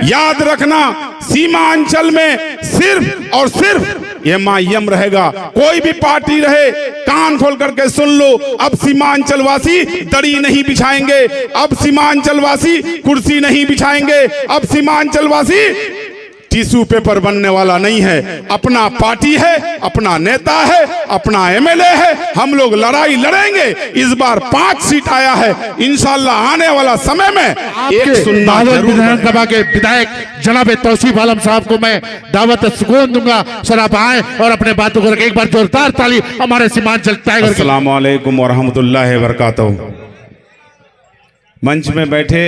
याद रखना, सीमांचल में सिर्फ और सिर्फ एमआईएम रहेगा। कोई भी पार्टी रहे, कान खोल करके सुन लो, अब सीमांचल वासी दड़ी नहीं बिछाएंगे, अब सीमांचल वासी कुर्सी नहीं बिछाएंगे, अब सीमांचल वासी टिश्यू पेपर बनने वाला नहीं है। अपना पार्टी है, अपना नेता है, अपना एमएलए है। हम लोग लड़ाई लड़ेंगे। इस बार 5 सीट आया है, इंशाल्लाह आने वाला समय में एक सुनना विधानसभा के विधायक जनाब तौसीफ आलम साहब को मैं दावत सुकून दूंगा। सर आप आए और अपने बातों को एक बार जोरदार ताली हमारे सीमांचल टाइगर। अस्सलाम वालेकुम वरहमतुल्लाहि वबरकातुहू। मंच में बैठे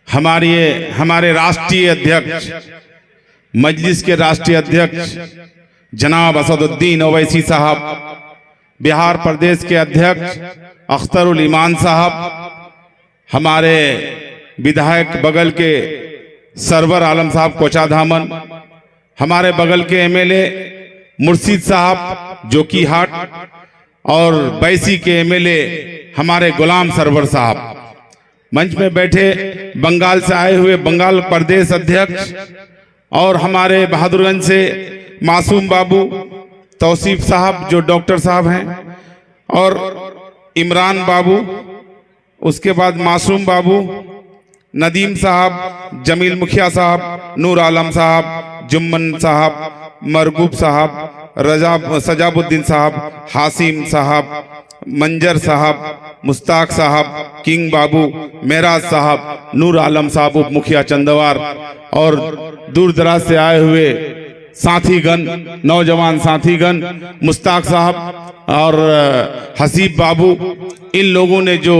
हमारे राष्ट्रीय अध्यक्ष, मजलिस के राष्ट्रीय अध्यक्ष जनाब असदुद्दीन ओवैसी साहब, बिहार प्रदेश के अध्यक्ष अख्तरुल ईमान साहब, हमारे विधायक बगल के सरवर आलम साहब कोचाधामन, हमारे बगल के एमएलए मुर्शिद साहब जोकीहाट और बैसी के एमएलए हमारे गुलाम सरवर साहब, मंच में बैठे बंगाल से आए हुए बंगाल प्रदेश अध्यक्ष और हमारे बहादुरगंज से मासूम बाबू तौसीफ साहब जो डॉक्टर साहब हैं, और इमरान बाबू, उसके बाद मासूम बाबू, नदीम साहब, जमील मुखिया साहब, नूर आलम साहब, जुम्मन साहब, मरगूब साहब, सजाबुद्दीन साहब, हासिम साहब, मंजर साहब, मुस्ताक साहब, किंग बाबू, मेराज साहब, नूर आलम साहब उप मुखिया चंदवार, और दूर दराज से आए हुए साथीगण, नौजवान साथीगण, मुस्ताक साहब और हसीब बाबू, इन लोगों ने जो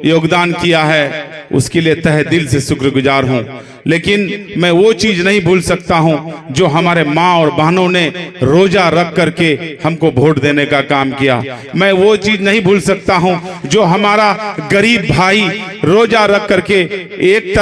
योगदान किया है उसके लिए तहे दिल से शुक्रगुजार हूं। लेकिन मैं वो चीज नहीं भूल सकता हूं जो हमारे माँ और बहनों ने रोजा रख करके हमको वोट देने का काम किया। मैं वो चीज नहीं भूल सकता हूं जो हमारा गरीब भाई रोजा रख करके एक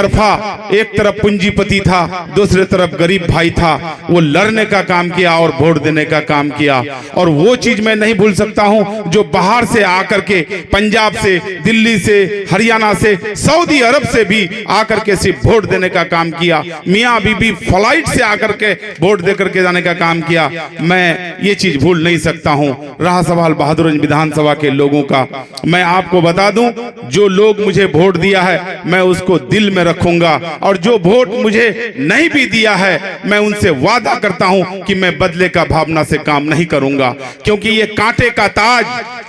तरफ पूंजीपति था, दूसरे तरफ गरीब भाई था, वो लड़ने का काम किया और वोट देने का काम किया। और वो चीज मैं नहीं भूल सकता हूं जो बाहर से आकर के, पंजाब से, दिल्ली से, हरियाणा से, सऊदी अरब से भी आकर के सिर्फ वोट देने का काम किया। मियां बीबी फ्लाइट से आकर के वोट दे करके जाने का काम किया। मैं ये चीज भूल नहीं सकता हूं। रहा सवाल बहादुरगंज विधानसभा के लोगों का, मैं आपको बता दूं, जो लोग मुझे वोट दिया है मैं उसको दिल में रखूंगा, और जो वोट मुझे नहीं भी दिया है मैं उनसे वादा करता हूं कि मैं बदले का भावना से काम नहीं करूंगा। क्योंकि ये कांटे का ताज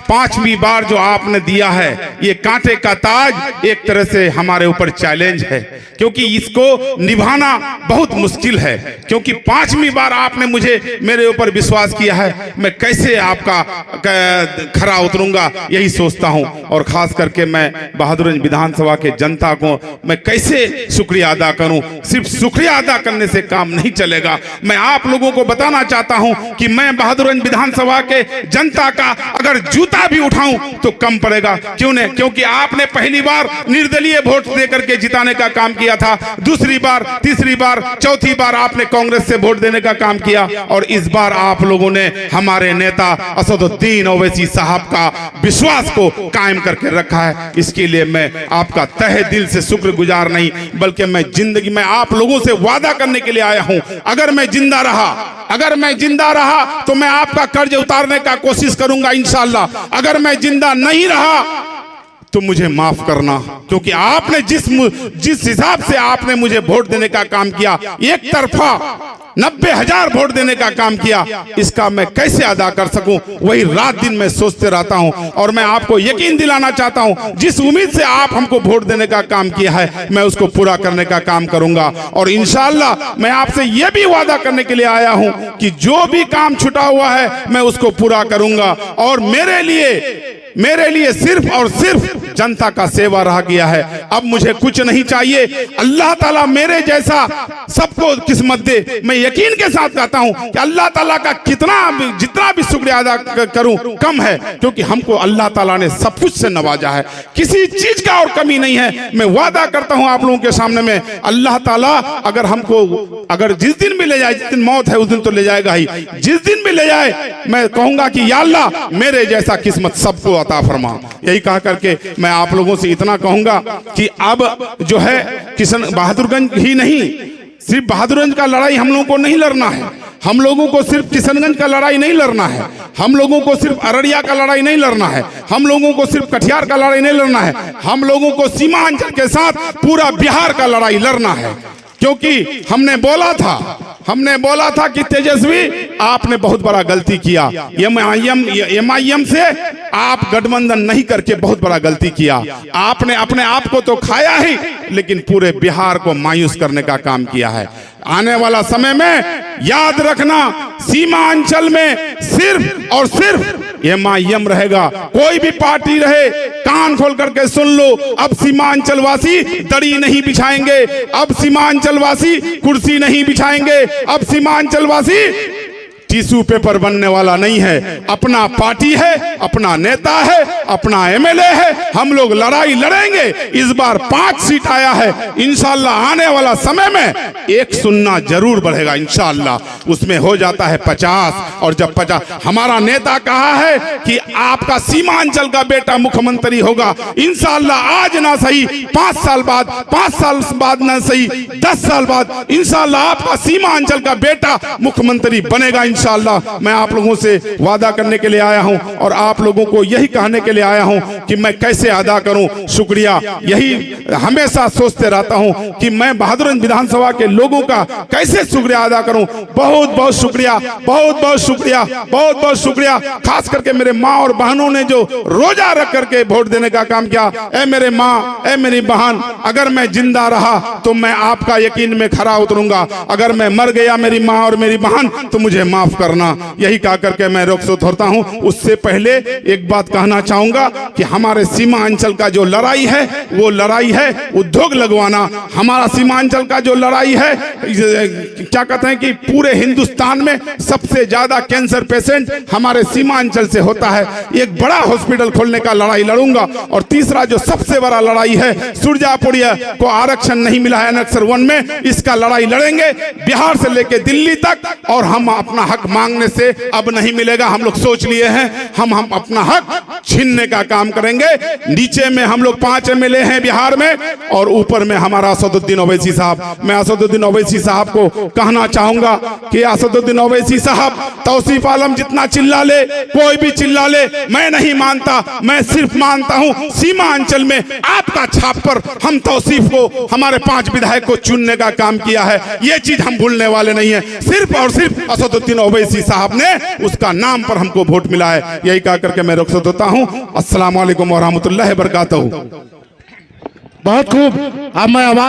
5वीं बार जो आपने दिया है, ये कांटे का ताज एक तरह से हमारे ऊपर चैलेंज है, क्योंकि इसको निभाना बहुत मुश्किल है। क्योंकि 5वीं बार आपने मेरे ऊपर विश्वास किया है, मैं कैसे आपका खरा उतरूंगा यही सोचता हूं। और खास करके मैं बहादुरगंज विधानसभा के जनता को मैं कैसे शुक्रिया अदा करूं। सिर्फ शुक्रिया अदा करने से काम नहीं चलेगा। मैं आप लोगों को बताना चाहता हूं कि मैं बहादुरगंज विधानसभा के जनता का अगर जूता भी उठाऊं तो कम पड़ेगा। क्यों नहीं? क्योंकि आपने पहली बार निर्दलीय वोट देकर के जिताने का काम किया था, दूसरी बार, तीसरी बार, चौथी बार आपने कांग्रेस से वोट देने का काम किया, और इस बार आप लोगों ने हमारे नेता असदुद्दीन ओवैसी साहब का विश्वास को कायम करके रखा है। इसके लिए मैं आपका तहे दिल से शुक्रगुजार नहीं, बल्कि मैं जिंदगी में आप लोगों से वादा करने के लिए आया हूं। अगर मैं जिंदा रहा तो मैं आपका कर्ज उतारने का कोशिश करूंगा इंशाअल्लाह। अगर मैं जिंदा नहीं रहा तो मुझे माफ करना, क्योंकि आपने जिस हिसाब से आपने मुझे वोट देने का काम किया, एक तरफा 90,000 वोट देने का काम किया, इसका मैं कैसे अदा कर सकूं, वही रात दिन मैं सोचते रहता हूं। और मैं आपको यकीन दिलाना चाहता हूं, जिस उम्मीद से आप हमको वोट देने का काम किया है मैं उसको पूरा करने का काम करूंगा। और इंशाअल्लाह मैं आपसे यह भी वादा करने के लिए आया हूं कि जो भी काम छूटा हुआ है मैं उसको पूरा करूंगा। और मेरे लिए सिर्फ और सिर्फ जनता का सेवा रह गया है। अब मुझे कुछ नहीं चाहिए। अल्लाह ताला मेरे जैसा सबको किस्मत दे। मैं यकीन के साथ कहता हूं कि अल्लाह ताला का जितना भी शुक्रिया अदा करूं कम है, क्योंकि हमको अल्लाह ताला ने सब कुछ से नवाजा है, किसी चीज का और कमी नहीं है। मैं वादा करता हूं आप लोगों के सामने में, अल्लाह ताला अगर जिस दिन भी ले जाए, जिस दिन मौत है उस दिन तो ले जाएगा ही, जिस दिन भी ले जाए मैं कहूंगा कि या अल्लाह मेरे जैसा किस्मत सबको अता फरमा। यही कह करके मैं आप लोगों से इतना कहूंगा कि अब जो है किशन बहादुरगंज ही नहीं, सिर्फ बहादुरगंज का लड़ाई हम लोगों को नहीं लड़ना है, हम लोगों को सिर्फ किशनगंज का लड़ाई नहीं लड़ना है, हम लोगों को सिर्फ अररिया का लड़ाई नहीं लड़ना है, हम लोगों को सिर्फ कटिहार का लड़ाई नहीं लड़ना है, हम लोगों को सीमांचल के साथ पूरा बिहार का लड़ाई लड़ना है। क्योंकि हमने बोला था कि तेजस्वी आपने बहुत बड़ा गलती किया, एमआईएम से आप गठबंधन नहीं करके बहुत बड़ा गलती किया, आपने अपने आप को तो खाया ही लेकिन पूरे बिहार को मायूस करने का काम किया है। आने वाला समय में याद रखना, सीमांचल में सिर्फ और सिर्फ एमआईएम रहेगा, कोई भी पार्टी रहे कान खोल करके सुन लो, अब सीमांचल वासी दड़ी नहीं बिछाएंगे, अब सीमांचल वासी कुर्सी नहीं बिछाएंगे, अब सीमांचल वासी टिश्यू पेपर बनने वाला नहीं है। अपना पार्टी है, अपना नेता है, अपना एमएलए है, हम लोग लड़ाई लड़ेंगे। इस बार 5 सीट आया है, इंशाल्लाह आने वाला समय में 1 सुन्ना जरूर बढ़ेगा इंशाल्लाह, उसमें हो जाता है 50। और जब 50, हमारा नेता कहा है कि आपका सीमांचल का बेटा मुख्यमंत्री होगा इंशाल्लाह, आज ना सही 5 साल बाद, 5 साल बाद ना सही 10 साल बाद इंशाल्लाह आपका सीमांचल का बेटा मुख्यमंत्री बनेगा इंशाल्लाह। मैं आप लोगों से वादा करने के लिए आया हूं और आप लोगों को यही कहने के लिए आया हूं कि मैं कैसे अदा करूं शुक्रिया। यही हमेशा सोचते रहता हूं कि मैं बहादुरगंज विधानसभा के लोगों का कैसे शुक्रिया अदा करूं। बहुत बहुत शुक्रिया, बहुत बहुत शुक्रिया, बहुत बहुत शुक्रिया। खास करके मेरे माँ और बहनों ने जो रोजा रख करके वोट देने का काम किया। ए मेरे माँ, ए मेरी बहन, अगर मैं जिंदा रहा तो मैं आपका यकीन में खरा उतरूंगा, अगर मैं मर गया मेरी माँ और मेरी बहन तो मुझे माफ करना। यही कह करके मैं रुखसत होता हूं। उससे पहले एक बात कहना चाहूंगा कि हमारे सीमांचल का जो लड़ाई है वो लड़ाई है उद्योग लगवाना। हमारा सीमांचल का जो लड़ाई है, क्या कहते हैं कि पूरे हिंदुस्तान में सबसे ज्यादा कैंसर पेशेंट हमारे सीमांचल से होता है। एक बड़ा हॉस्पिटल खोलने का लड़ाई लड़ूंगा। और तीसरा जो सबसे बड़ा लड़ाई है, सुरजापुरिया को आरक्षण नहीं मिला है एनेक्सर 1 में, इसका लड़ाई लड़ेंगे बिहार से लेकर दिल्ली तक। और हम अपना हक मांगने से अब नहीं मिलेगा, हम लोग सोच लिए हैं, हम अपना हक छीनने का काम करेंगे। नीचे में हम लोग 5 एमएलए हैं बिहार में और ऊपर में हमारा असदुद्दीन ओवैसी साहब। मैं असदुद्दीन ओवैसी साहब को कहना चाहूंगा कि असदुद्दीन ओवैसी साहब, तौसीफ आलम जितना चिल्ला ले, कोई भी चिल्ला ले, मैं नहीं मानता। मैं सिर्फ मानता हूं सीमांचल में आपका छाप पर हम तौसीफ को, हमारे 5 विधायक को चुनने का काम किया है। ये चीज हम भूलने वाले नहीं है। सिर्फ और सिर्फ असदुद्दीन ओवैसी साहब ने, उसका नाम पर हमको वोट मिला है। यही कह करके मैं रुखसत होता हूं। अस्सलाम वालेकुम व रहमतुल्लाहि व बरकातहू। बहुत खूब। अब मैं